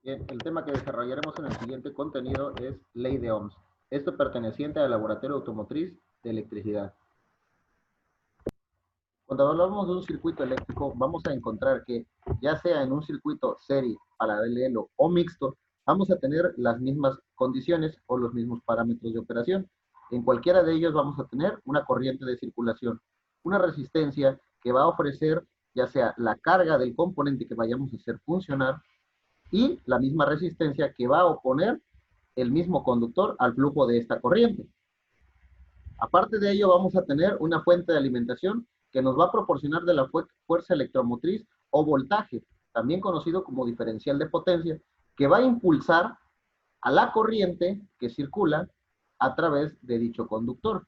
Bien, el tema que desarrollaremos en el siguiente contenido es ley de Ohms. Esto perteneciente al laboratorio automotriz de electricidad. Cuando hablamos de un circuito eléctrico, vamos a encontrar que ya sea en un circuito serie, paralelo o mixto, vamos a tener las mismas condiciones o los mismos parámetros de operación. En cualquiera de ellos vamos a tener una corriente de circulación, una resistencia que va a ofrecer ya sea la carga del componente que vayamos a hacer funcionar y la misma resistencia que va a oponer el mismo conductor al flujo de esta corriente. Aparte de ello, vamos a tener una fuente de alimentación que nos va a proporcionar de la fuerza electromotriz o voltaje, también conocido como diferencial de potencia, que va a impulsar a la corriente que circula a través de dicho conductor.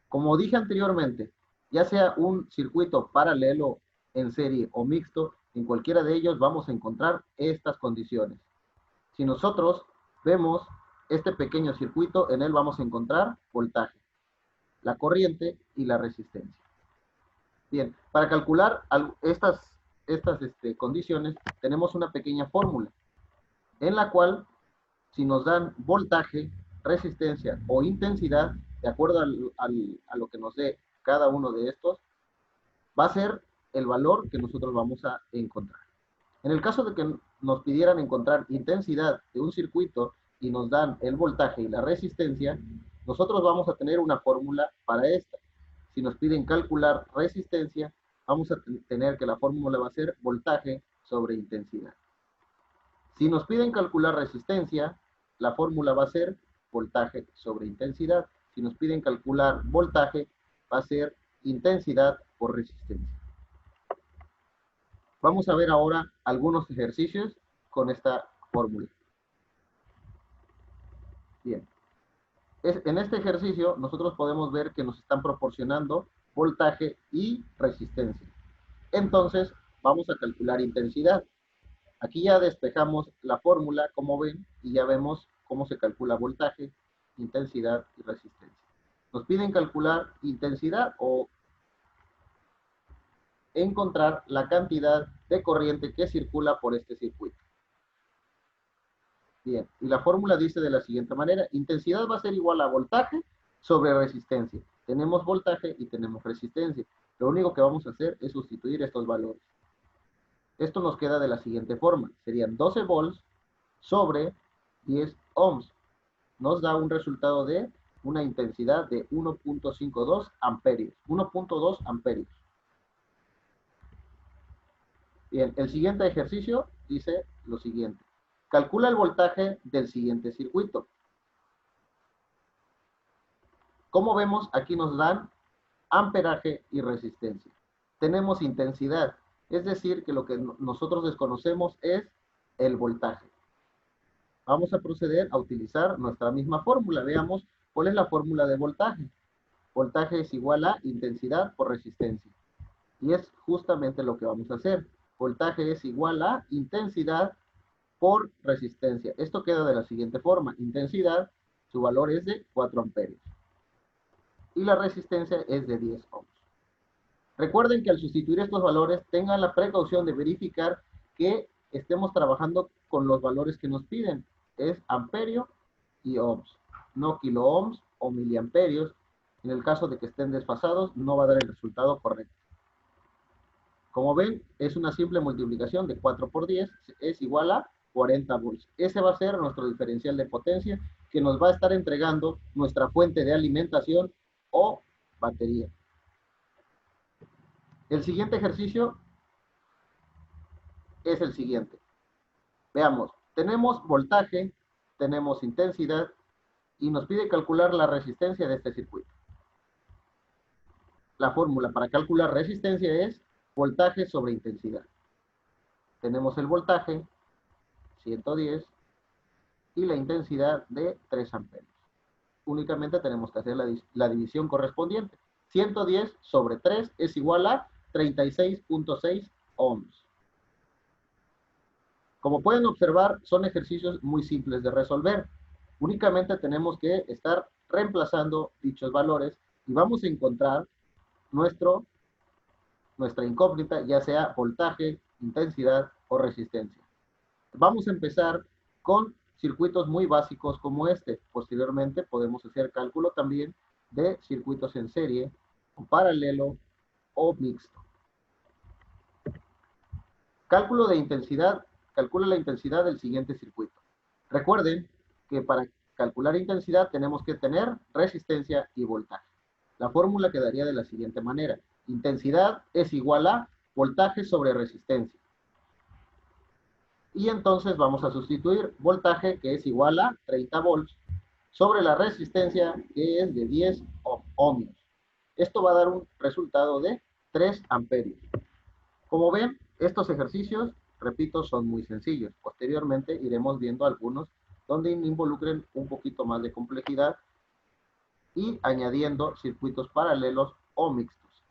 Como dije anteriormente, ya sea un circuito paralelo, en serie o mixto, en cualquiera de ellos vamos a encontrar estas condiciones. Si nosotros vemos este pequeño circuito, en él vamos a encontrar voltaje, la corriente y la resistencia. Bien, para calcular estas condiciones tenemos una pequeña fórmula en la cual si nos dan voltaje, resistencia o intensidad, de acuerdo a lo que nos dé cada uno de estos, va a ser el valor que nosotros vamos a encontrar. En el caso de que nos pidieran encontrar intensidad de un circuito y nos dan el voltaje y la resistencia, nosotros vamos a tener una fórmula para esta. Si nos piden calcular resistencia, vamos a tener que la fórmula va a ser voltaje sobre intensidad. Si nos piden calcular resistencia, la fórmula va a ser voltaje sobre intensidad. Si nos piden calcular voltaje, va a ser intensidad por resistencia. Vamos a ver ahora algunos ejercicios con esta fórmula. Bien. En este ejercicio nosotros podemos ver que nos están proporcionando voltaje y resistencia. Entonces vamos a calcular intensidad. Aquí ya despejamos la fórmula, como ven, y ya vemos cómo se calcula voltaje, intensidad y resistencia. Nos piden calcular intensidad o encontrar la cantidad de corriente que circula por este circuito. Bien, y la fórmula dice de la siguiente manera: intensidad va a ser igual a voltaje sobre resistencia. Tenemos voltaje y tenemos resistencia. Lo único que vamos a hacer es sustituir estos valores. Esto nos queda de la siguiente forma. Serían 12 volts sobre 10 ohms. Nos da un resultado de una intensidad de 1.52 amperios. 1.2 amperios. Bien, el siguiente ejercicio dice lo siguiente. Calcula el voltaje del siguiente circuito. Como vemos, aquí nos dan amperaje y resistencia. Tenemos intensidad, es decir, que lo que nosotros desconocemos es el voltaje. Vamos a proceder a utilizar nuestra misma fórmula. Veamos cuál es la fórmula de voltaje. Voltaje es igual a intensidad por resistencia. Y es justamente lo que vamos a hacer. Voltaje es igual a intensidad por resistencia. Esto queda de la siguiente forma. Intensidad, su valor es de 4 amperios. Y la resistencia es de 10 ohms. Recuerden que al sustituir estos valores, tengan la precaución de verificar que estemos trabajando con los valores que nos piden. Es amperio y ohms, no kilo ohms o miliamperios. En el caso de que estén desfasados, no va a dar el resultado correcto. Como ven, es una simple multiplicación de 4 por 10, es igual a 40 volts. Ese va a ser nuestro diferencial de potencia que nos va a estar entregando nuestra fuente de alimentación o batería. El siguiente ejercicio es el siguiente. Veamos, tenemos voltaje, tenemos intensidad y nos pide calcular la resistencia de este circuito. La fórmula para calcular resistencia es voltaje sobre intensidad. Tenemos el voltaje, 110, y la intensidad de 3 amperios. Únicamente tenemos que hacer la división correspondiente. 110 sobre 3 es igual a 36.6 ohms. Como pueden observar, son ejercicios muy simples de resolver. Únicamente tenemos que estar reemplazando dichos valores y vamos a encontrar nuestra incógnita, ya sea voltaje, intensidad o resistencia. Vamos a empezar con circuitos muy básicos como este. Posteriormente podemos hacer cálculo también de circuitos en serie, paralelo o mixto. Cálculo de intensidad. Calcula la intensidad del siguiente circuito. Recuerden que para calcular intensidad tenemos que tener resistencia y voltaje. La fórmula quedaría de la siguiente manera. Intensidad es igual a voltaje sobre resistencia. Y entonces vamos a sustituir voltaje, que es igual a 30 volts, sobre la resistencia, que es de 10 ohmios. Esto va a dar un resultado de 3 amperios. Como ven, estos ejercicios, repito, son muy sencillos. Posteriormente iremos viendo algunos donde involucren un poquito más de complejidad y añadiendo circuitos paralelos o mixtos.